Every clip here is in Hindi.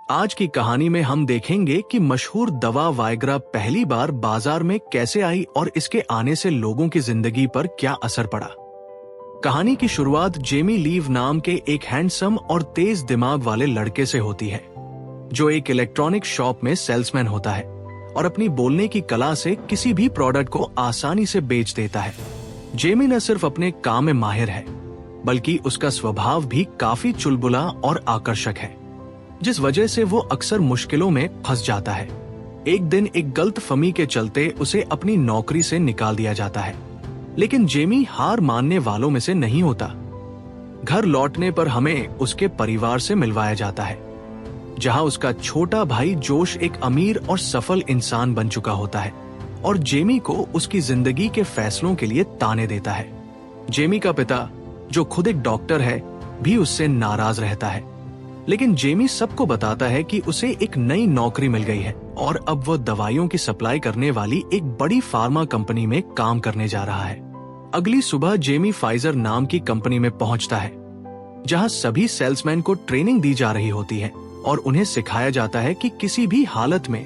आज की कहानी में हम देखेंगे कि मशहूर दवा वायग्रा पहली बार बाजार में कैसे आई और इसके आने से लोगों की जिंदगी पर क्या असर पड़ा। कहानी की शुरुआत जेमी लीव नाम के एक हैंडसम और तेज दिमाग वाले लड़के से होती है, जो एक इलेक्ट्रॉनिक शॉप में सेल्समैन होता है और अपनी बोलने की कला से किसी भी प्रोडक्ट को आसानी से बेच देता है। जेमी न सिर्फ अपने काम में माहिर है, बल्कि उसका स्वभाव भी काफी चुलबुला और आकर्षक है, जिस वजह से वो अक्सर मुश्किलों में फंस जाता है। एक दिन एक गलतफहमी के चलते उसे अपनी नौकरी से निकाल दिया जाता है, लेकिन जेमी हार मानने वालों में से नहीं होता। घर लौटने पर हमें उसके परिवार से मिलवाया जाता है, जहां उसका छोटा भाई जोश एक अमीर और सफल इंसान बन चुका होता है और जेमी को उसकी जिंदगी के फैसलों के लिए ताने देता है। जेमी का पिता, जो खुद एक डॉक्टर है, भी उससे नाराज रहता है, लेकिन जेमी सबको बताता है कि उसे एक नई नौकरी मिल गई है और अब वो दवाइयों की सप्लाई करने वाली एक बड़ी फार्मा कंपनी में काम करने जा रहा है। अगली सुबह जेमी फाइजर नाम की कंपनी में पहुंचता है, जहां सभी सेल्समैन को ट्रेनिंग दी जा रही होती है और उन्हें सिखाया जाता है कि किसी भी हालत में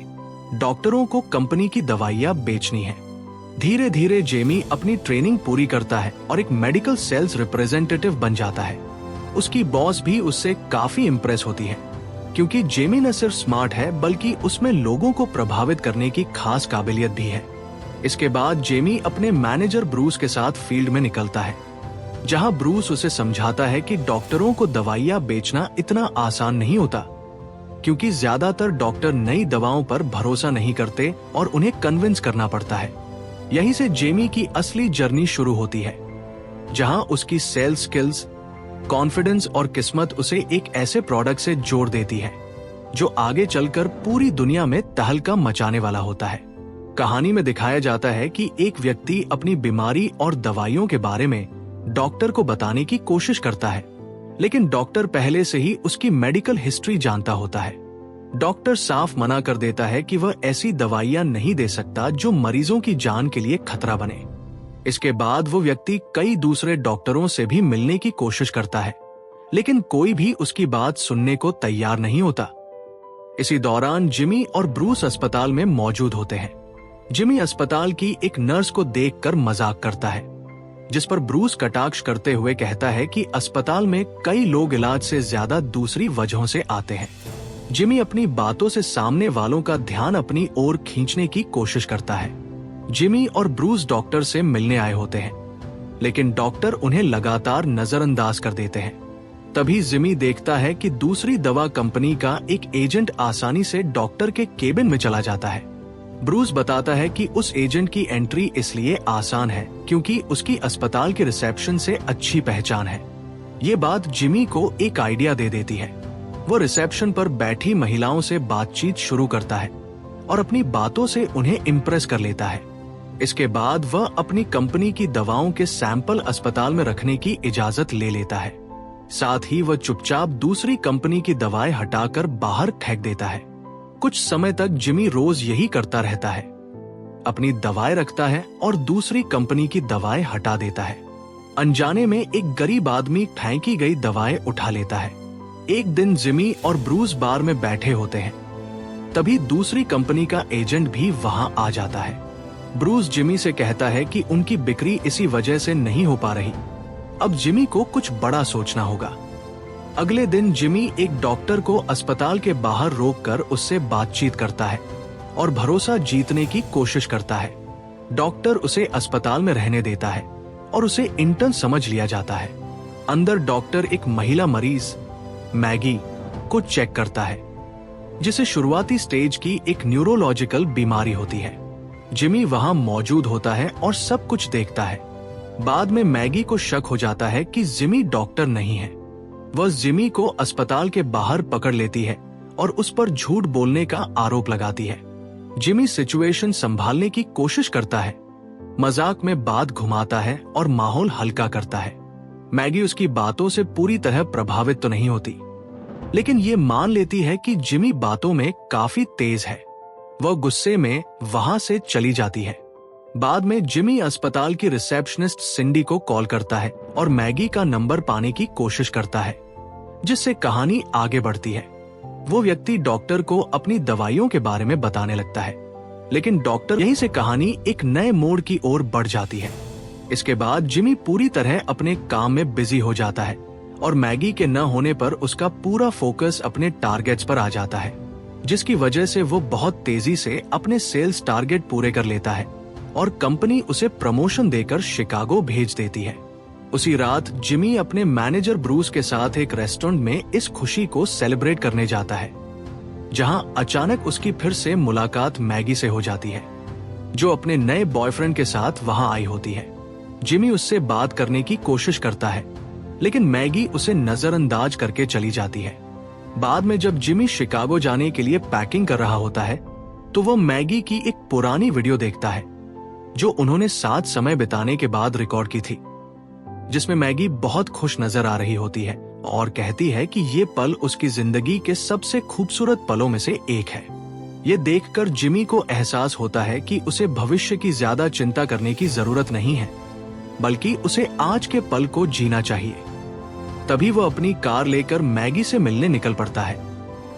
डॉक्टरों को कंपनी की दवाइयां बेचनी है। धीरे धीरे जेमी अपनी ट्रेनिंग पूरी करता है और एक मेडिकल सेल्स रिप्रेजेंटेटिव बन जाता है। उसकी बॉस भी उससे काफी इम्प्रेस होती है, क्योंकि जेमी न सिर्फ स्मार्ट है, बल्कि उसमें लोगों को प्रभावित करने की खास काबिलियत भी है। इसके बाद जेमी अपने मैनेजर ब्रूस के साथ फील्ड में निकलता है, जहां ब्रूस उसे समझाता है कि डॉक्टरों को दवाइयां बेचना इतना आसान नहीं होता, क्योंकि ज्यादातर डॉक्टर नई दवाओं पर भरोसा नहीं करते और उन्हें कन्विंस करना पड़ता है। यहीं से जेमी की असली जर्नी शुरू होती है, जहां उसकी सेल्स स्किल्स, कॉन्फिडेंस और किस्मत उसे एक ऐसे प्रोडक्ट से जोड़ देती है जो आगे चलकर पूरी दुनिया में तहलका मचाने वाला होता है। कहानी में दिखाया जाता है कि एक व्यक्ति अपनी बीमारी और दवाइयों के बारे में डॉक्टर को बताने की कोशिश करता है, लेकिन डॉक्टर पहले से ही उसकी मेडिकल हिस्ट्री जानता होता है। डॉक्टर साफ मना कर देता है कि वह ऐसी दवाइयां नहीं दे सकता जो मरीजों की जान के लिए खतरा बने। इसके बाद वो व्यक्ति कई दूसरे डॉक्टरों से भी मिलने की कोशिश करता है, लेकिन कोई भी उसकी बात सुनने को तैयार नहीं होता। इसी दौरान जिमी और ब्रूस अस्पताल में मौजूद होते हैं। जिमी अस्पताल की एक नर्स को देखकर मजाक करता है, जिस पर ब्रूस कटाक्ष करते हुए कहता है कि अस्पताल में कई लोग इलाज से ज्यादा दूसरी वजहों से आते हैं। जिमी अपनी बातों से सामने वालों का ध्यान अपनी ओर खींचने की कोशिश करता है। जिमी और ब्रूस डॉक्टर से मिलने आए होते हैं, लेकिन डॉक्टर उन्हें लगातार नजरअंदाज कर देते हैं। तभी जिमी देखता है कि दूसरी दवा कंपनी का एक एजेंट आसानी से डॉक्टर के केबिन में चला जाता है। ब्रूस बताता है कि उस एजेंट की एंट्री इसलिए आसान है क्योंकि उसकी अस्पताल के रिसेप्शन से अच्छी पहचान है। ये बात जिमी को एक आइडिया दे देती है। वो रिसेप्शन पर बैठी महिलाओं से बातचीत शुरू करता है और अपनी बातों से उन्हें इम्प्रेस कर लेता है। इसके बाद वह अपनी कंपनी की दवाओं के सैंपल अस्पताल में रखने की इजाजत ले लेता है। साथ ही वह चुपचाप दूसरी कंपनी की दवाएं हटाकर बाहर फेंक देता है। कुछ समय तक जिमी रोज यही करता रहता है, अपनी दवाएं रखता है और दूसरी कंपनी की दवाएं हटा देता है। अनजाने में एक गरीब आदमी फेंकी गई दवाएं उठा लेता है। एक दिन जिमी और ब्रूस बार में बैठे होते हैं, तभी दूसरी कंपनी का एजेंट भी वहां आ जाता है। ब्रूस जिमी से कहता है कि उनकी बिक्री इसी वजह से नहीं हो पा रही। अब जिमी को कुछ बड़ा सोचना होगा। अगले दिन जिमी एक डॉक्टर को अस्पताल के बाहर रोककर उससे बातचीत करता है और भरोसा जीतने की कोशिश करता है। डॉक्टर उसे अस्पताल में रहने देता है और उसे इंटर्न समझ लिया जाता है। अंदर डॉक्टर एक महिला मरीज, मैगी, को चेक करता है, जिसे शुरुआती स्टेज की एक न्यूरोलॉजिकल बीमारी होती है। जिमी वहां मौजूद होता है और सब कुछ देखता है। बाद में मैगी को शक हो जाता है कि जिमी डॉक्टर नहीं है। वह जिमी को अस्पताल के बाहर पकड़ लेती है और उस पर झूठ बोलने का आरोप लगाती है। जिमी सिचुएशन संभालने की कोशिश करता है, मजाक में बात घुमाता है और माहौल हल्का करता है। मैगी उसकी बातों से पूरी तरह प्रभावित तो नहीं होती, लेकिन ये मान लेती है कि जिमी बातों में काफी तेज है। वह गुस्से में वहां से चली जाती है। बाद में जिमी अस्पताल की रिसेप्शनिस्ट सिंडी को कॉल करता है और मैगी का नंबर पाने की कोशिश करता है, जिससे कहानी आगे बढ़ती है। वो व्यक्ति डॉक्टर को अपनी दवाइयों के बारे में बताने लगता है, लेकिन डॉक्टर यहीं से कहानी एक नए मोड़ की ओर बढ़ जाती है। इसके बाद जिमी पूरी तरह अपने काम में बिजी हो जाता है और मैगी के न होने पर उसका पूरा फोकस अपने टारगेट्स पर आ जाता है, जिसकी वजह से वो बहुत तेजी से अपने सेल्स टारगेट पूरे कर लेता है और कंपनी उसे प्रमोशन देकर शिकागो भेज देती है। उसी रात जिमी अपने मैनेजर ब्रूस के साथ एक रेस्टोरेंट में इस खुशी को सेलिब्रेट करने जाता है, जहां अचानक उसकी फिर से मुलाकात मैगी से हो जाती है, जो अपने नए बॉयफ्रेंड के साथ वहां आई होती है। जिमी उससे बात करने की कोशिश करता है, लेकिन मैगी उसे नजरअंदाज करके चली जाती है। बाद में जब जिमी शिकागो जाने के लिए पैकिंग कर रहा होता है, तो वो मैगी की एक पुरानी वीडियो देखता है, जो उन्होंने साथ समय बिताने के बाद रिकॉर्ड की थी, जिसमें मैगी बहुत खुश नजर आ रही होती है और कहती है कि ये पल उसकी जिंदगी के सबसे खूबसूरत पलों में से एक है। ये देखकर जिमी को एहसास होता है कि उसे भविष्य की ज्यादा चिंता करने की जरूरत नहीं है, बल्कि उसे आज के पल को जीना चाहिए। तभी वो अपनी कार लेकर मैगी से मिलने निकल पड़ता है,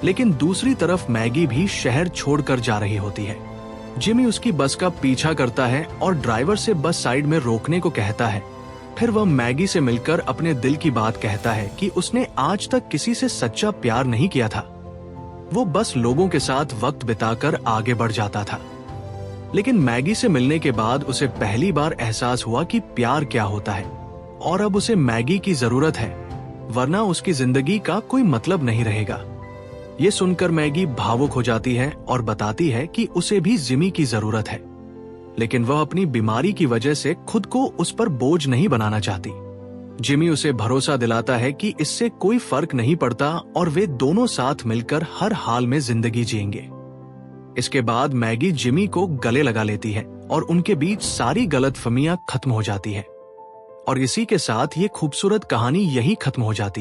लेकिन दूसरी तरफ मैगी भी शहर छोड़कर जा रही होती है। जिमी उसकी बस का पीछा करता है और ड्राइवर से बस साइड में रोकने को कहता है। फिर वह मैगी से मिलकर अपने दिल की बात कहता है कि उसने आज तक किसी से सच्चा प्यार नहीं किया था। वो बस लोगों के साथ वक्त बिताकर आगे बढ़ जाता था। लेकिन मैगी से मिलने के बाद उसे पहली बार एहसास हुआ कि प्यार क्या होता है, और अब उसे मैगी की जरूरत है, वरना उसकी जिंदगी का कोई मतलब नहीं रहेगा। ये सुनकर मैगी भावुक हो जाती है और बताती है कि उसे भी जिमी की जरूरत है, लेकिन वह अपनी बीमारी की वजह से खुद को उस पर बोझ नहीं बनाना चाहती। जिमी उसे भरोसा दिलाता है कि इससे कोई फर्क नहीं पड़ता और वे दोनों साथ मिलकर हर हाल में जिंदगी जिएंगे। इसके बाद मैगी जिमी को गले लगा लेती है और उनके बीच सारी गलतफहमियां खत्म हो जाती है। और इसी के साथ ये खूबसूरत कहानी यहीं खत्म हो जाती है।